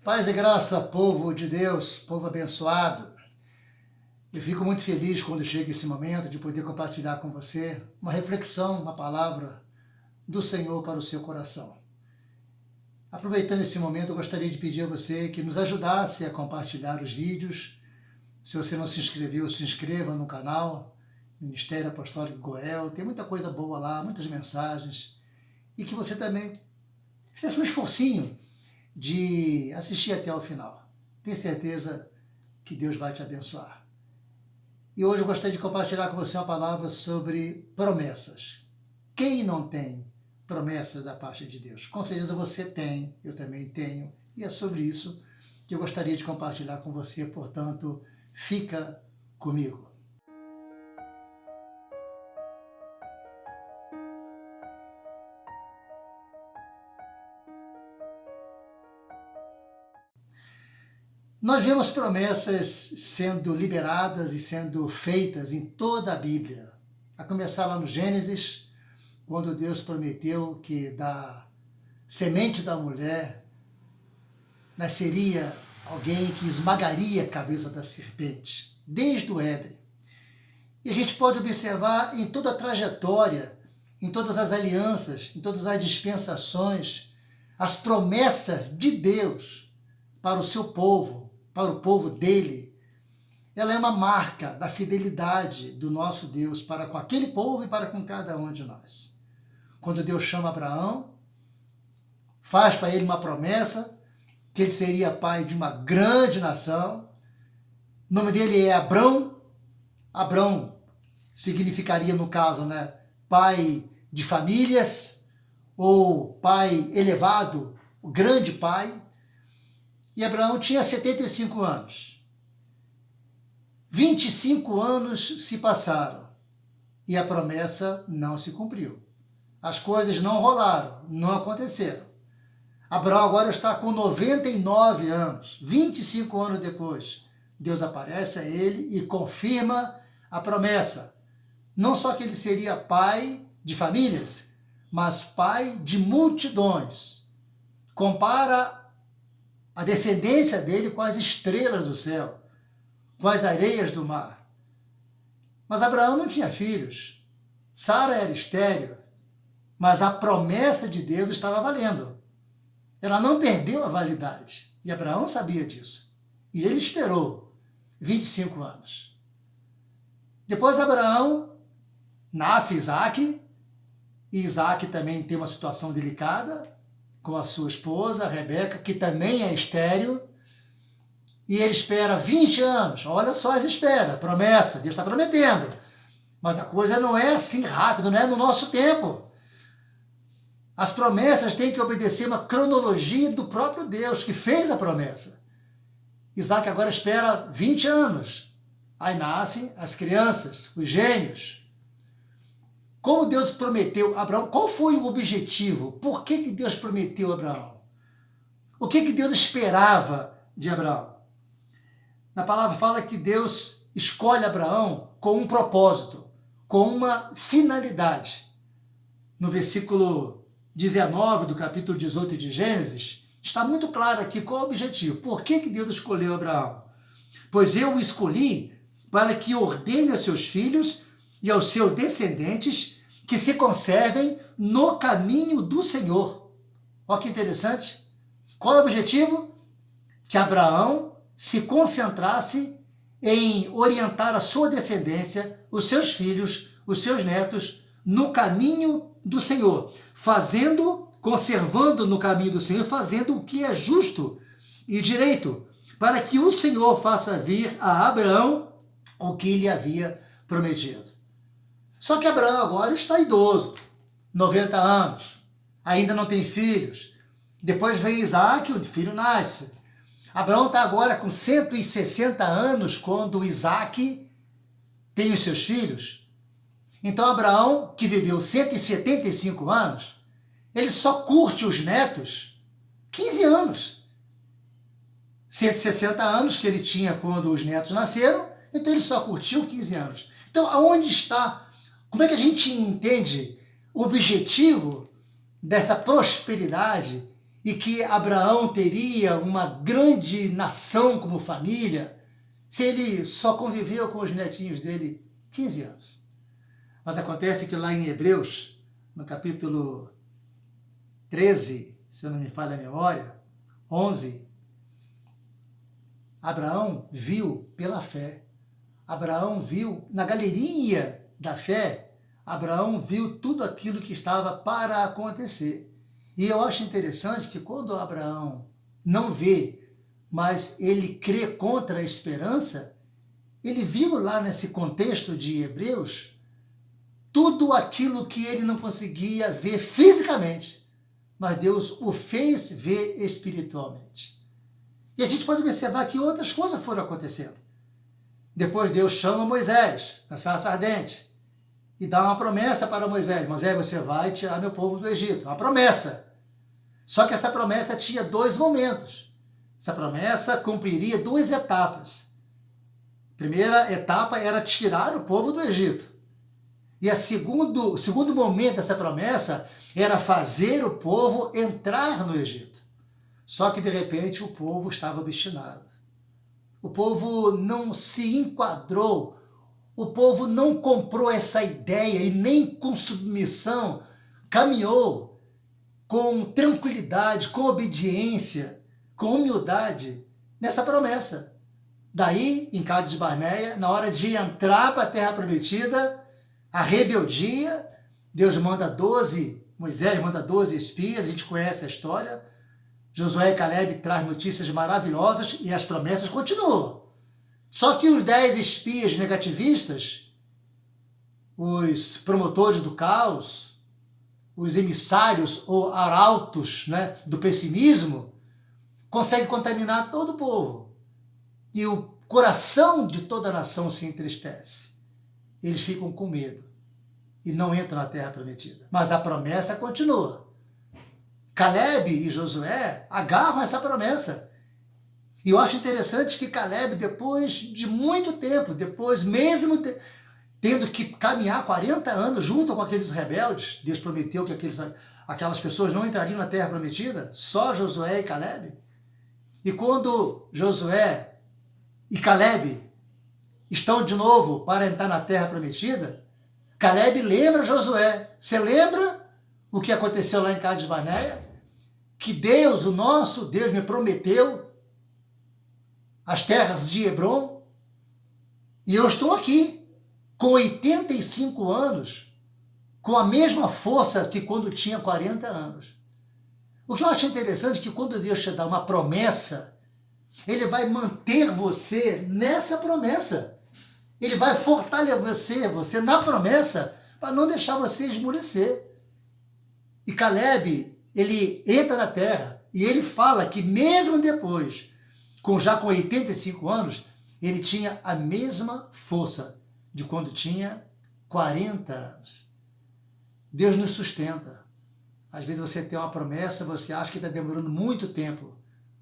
Paz e graça, povo de Deus, povo abençoado. Eu fico muito feliz quando chega esse momento de poder compartilhar com você uma reflexão, uma palavra do Senhor para o seu coração. Aproveitando esse momento, eu gostaria de pedir a você que nos ajudasse a compartilhar os vídeos. Se você não se inscreveu, se inscreva no canal Ministério Apostólico Goel. Tem muita coisa boa lá, muitas mensagens. E que você também fizesse um esforcinho de assistir até o final. Tenho certeza que Deus vai te abençoar. E hoje eu gostaria de compartilhar com você uma palavra sobre promessas. Quem não tem promessas da parte de Deus? Com certeza você tem, eu também tenho, e é sobre isso que eu gostaria de compartilhar com você, portanto, fica comigo. Nós vemos promessas sendo liberadas e sendo feitas em toda a Bíblia. A começar lá no Gênesis, quando Deus prometeu que da semente da mulher nasceria alguém que esmagaria a cabeça da serpente, desde o Éden. E a gente pode observar em toda a trajetória, em todas as alianças, em todas as dispensações, as promessas de Deus para o seu povo, para o povo dele. Ela é uma marca da fidelidade do nosso Deus para com aquele povo e para com cada um de nós. Quando Deus chama Abraão, faz para ele uma promessa que ele seria pai de uma grande nação. O nome dele é Abrão. Abrão significaria, no caso, pai de famílias, ou pai elevado, o grande pai. E Abraão tinha 75 anos. 25 anos se passaram e a promessa não se cumpriu. As coisas não rolaram, não aconteceram. Abraão agora está com 99 anos, 25 anos depois. Deus aparece a ele e confirma a promessa. Não só que ele seria pai de famílias, mas pai de multidões. Compara a descendência dele com as estrelas do céu, com as areias do mar. Mas Abraão não tinha filhos. Sara era estéril, mas a promessa de Deus estava valendo. Ela não perdeu a validade. E Abraão sabia disso. E ele esperou 25 anos. Depois Abraão nasce Isaque, e Isaque também tem uma situação delicada com a sua esposa, Rebeca, que também é estéril, e ele espera 20 anos. Olha só as esperas, promessa, Deus está prometendo. Mas a coisa não é assim rápido, não é no nosso tempo. As promessas têm que obedecer uma cronologia do próprio Deus, que fez a promessa. Isaac agora espera 20 anos. Aí nascem as crianças, os gêmeos. Como Deus prometeu a Abraão, qual foi o objetivo? Por que Deus prometeu a Abraão? O que Deus esperava de Abraão? Na palavra fala que Deus escolhe Abraão com um propósito, com uma finalidade. No versículo 19 do capítulo 18 de Gênesis, está muito claro aqui qual é o objetivo. Por que Deus escolheu Abraão? Pois eu o escolhi para que ordene aos seus filhos e aos seus descendentes que se conservem no caminho do Senhor. Olha que interessante. Qual é o objetivo? Que Abraão se concentrasse em orientar a sua descendência, os seus filhos, os seus netos, no caminho do Senhor, conservando no caminho do Senhor, fazendo o que é justo e direito, para que o Senhor faça vir a Abraão o que lhe havia prometido. Só que Abraão agora está idoso, 90 anos, ainda não tem filhos. Depois vem Isaque, o filho nasce. Abraão está agora com 160 anos quando Isaque tem os seus filhos. Então Abraão, que viveu 175 anos, ele só curte os netos 15 anos. 160 anos que ele tinha quando os netos nasceram, então ele só curtiu 15 anos. Então, aonde está? Como é que a gente entende o objetivo dessa prosperidade e que Abraão teria uma grande nação como família, se ele só conviveu com os netinhos dele 15 anos. Mas acontece que lá em Hebreus, no capítulo 13, se eu não me falha a memória, 11, Abraão viu pela fé. Abraão viu na galeria da fé, Abraão viu tudo aquilo que estava para acontecer. E eu acho interessante que quando Abraão não vê, mas ele crê contra a esperança, ele viu lá nesse contexto de Hebreus tudo aquilo que ele não conseguia ver fisicamente, mas Deus o fez ver espiritualmente. E a gente pode observar que outras coisas foram acontecendo. Depois Deus chama Moisés, na sarça ardente, e dá uma promessa para Moisés. Moisés, você vai tirar meu povo do Egito. Uma promessa. Só que essa promessa tinha dois momentos. Essa promessa cumpriria duas etapas. A primeira etapa era tirar o povo do Egito. E o segundo momento dessa promessa era fazer o povo entrar no Egito. Só que, de repente, o povo estava obstinado. O povo não se enquadrou, o povo não comprou essa ideia e nem com submissão caminhou com tranquilidade, com obediência, com humildade nessa promessa. Daí, em Cádiz Barneia, na hora de entrar para a Terra Prometida, a rebeldia, Deus manda 12, Moisés manda 12 espias, a gente conhece a história. Josué e Caleb traz notícias maravilhosas e as promessas continuam. Só que os 10 espias negativistas, os promotores do caos, os emissários ou arautos, né, do pessimismo, conseguem contaminar todo o povo. E o coração de toda a nação se entristece. Eles ficam com medo e não entram na Terra Prometida. Mas a promessa continua. Caleb e Josué agarram essa promessa. E eu acho interessante que Caleb, depois de muito tempo, depois mesmo tendo que caminhar 40 anos junto com aqueles rebeldes, Deus prometeu que aquelas pessoas não entrariam na Terra Prometida, só Josué e Caleb. E quando Josué e Caleb estão de novo para entrar na Terra Prometida, Caleb lembra Josué. Você lembra o que aconteceu lá em Cádiz Barneia? Que Deus, o nosso Deus, me prometeu as terras de Hebrom, e eu estou aqui, com 85 anos, com a mesma força que quando tinha 40 anos. O que eu acho interessante é que quando Deus te dá uma promessa, Ele vai manter você nessa promessa. Ele vai fortalecer você na promessa para não deixar você esmorecer. E Caleb, ele entra na terra e ele fala que mesmo depois, já com 85 anos, ele tinha a mesma força de quando tinha 40 anos. Deus nos sustenta. Às vezes você tem uma promessa, você acha que está demorando muito tempo,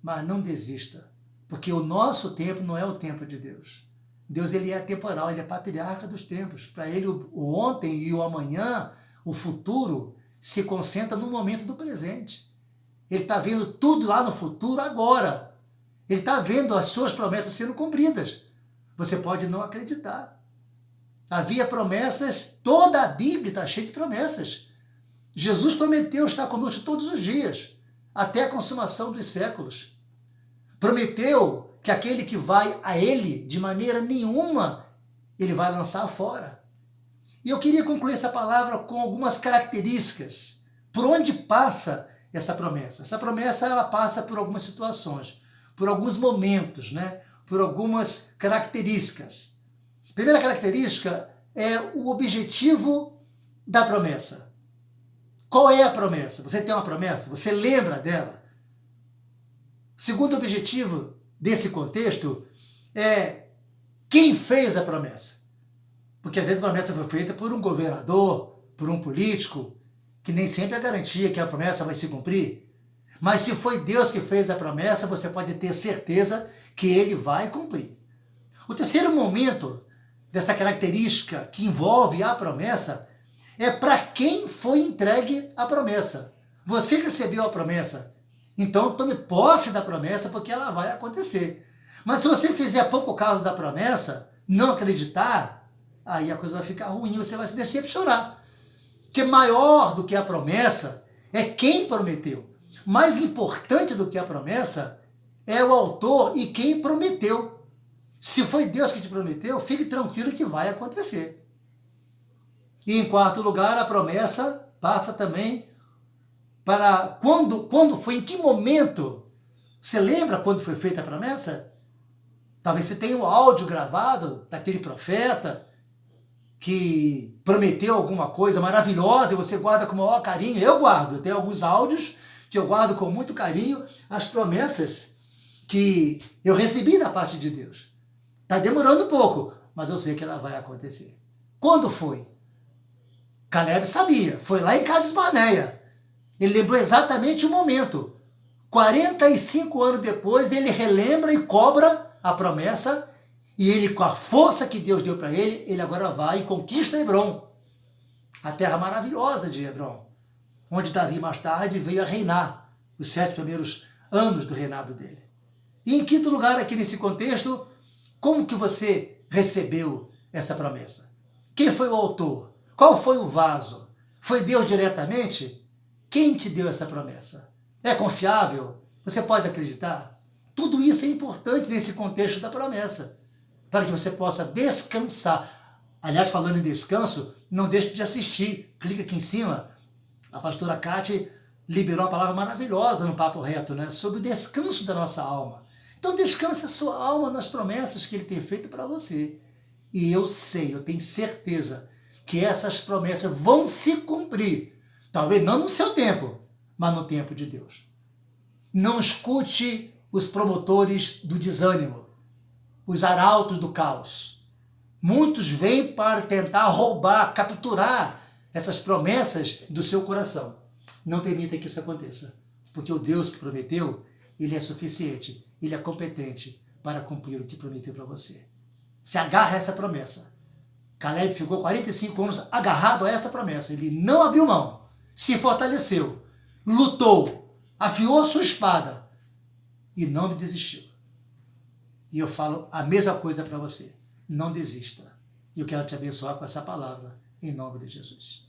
mas não desista, porque o nosso tempo não é o tempo de Deus. Deus, ele é temporal, ele é patriarca dos tempos. Para ele, o ontem e o amanhã, o futuro, se concentra no momento do presente. Ele está vendo tudo lá no futuro agora. Ele está vendo as suas promessas sendo cumpridas. Você pode não acreditar. Havia promessas, toda a Bíblia está cheia de promessas. Jesus prometeu estar conosco todos os dias, até a consumação dos séculos. Prometeu que aquele que vai a Ele, de maneira nenhuma, Ele vai lançar fora. E eu queria concluir essa palavra com algumas características. Por onde passa essa promessa? Essa promessa, ela passa por algumas situações, por alguns momentos, né? Por algumas características. A primeira característica é o objetivo da promessa. Qual é a promessa? Você tem uma promessa? Você lembra dela? O segundo objetivo desse contexto é quem fez a promessa. Porque às vezes a promessa foi feita por um governador, por um político, que nem sempre é garantia que a promessa vai se cumprir. Mas se foi Deus que fez a promessa, você pode ter certeza que Ele vai cumprir. O terceiro momento dessa característica que envolve a promessa é para quem foi entregue a promessa. Você recebeu a promessa Então tome posse da promessa, porque ela vai acontecer. Mas se você fizer pouco caso da promessa, não acreditar, aí a coisa vai ficar ruim, você vai se decepcionar. Porque maior do que a promessa é quem prometeu. Mais importante do que a promessa é o autor e quem prometeu. Se foi Deus que te prometeu, fique tranquilo que vai acontecer. E em quarto lugar, a promessa passa também para quando foi, em que momento? Você lembra quando foi feita a promessa? Talvez você tenha um áudio gravado daquele profeta que prometeu alguma coisa maravilhosa e você guarda com o maior carinho. Eu guardo, eu tenho alguns áudios que eu guardo com muito carinho, as promessas que eu recebi da parte de Deus. Está demorando um pouco, mas eu sei que ela vai acontecer. Quando foi? Caleb sabia, foi lá em Cades Barneia. Ele lembrou exatamente o momento. 45 anos depois, ele relembra e cobra a promessa, e ele, com a força que Deus deu para ele agora vai e conquista Hebrom, a terra maravilhosa de Hebrom, onde Davi mais tarde veio a reinar, os 7 primeiros anos do reinado dele. E em quinto lugar, aqui nesse contexto, como que você recebeu essa promessa? Quem foi o autor? Qual foi o vaso? Foi Deus diretamente? Quem te deu essa promessa? É confiável? Você pode acreditar? Tudo isso é importante nesse contexto da promessa, para que você possa descansar. Aliás, falando em descanso, não deixe de assistir. Clica aqui em cima. A pastora Cátia liberou uma palavra maravilhosa no Papo Reto, né? Sobre o descanso da nossa alma. Então descanse a sua alma nas promessas que Ele tem feito para você. E eu sei, eu tenho certeza que essas promessas vão se cumprir. Talvez não no seu tempo, mas no tempo de Deus. Não escute os promotores do desânimo, os arautos do caos. Muitos vêm para tentar roubar, capturar essas promessas do seu coração. Não permita que isso aconteça, porque o Deus que prometeu, Ele é suficiente, Ele é competente para cumprir o que prometeu para você. Se agarra a essa promessa. Caleb ficou 45 anos agarrado a essa promessa. Ele não abriu mão, se fortaleceu, lutou, afiou a sua espada e não desistiu. E eu falo a mesma coisa para você. Não desista. E eu quero te abençoar com essa palavra, em nome de Jesus.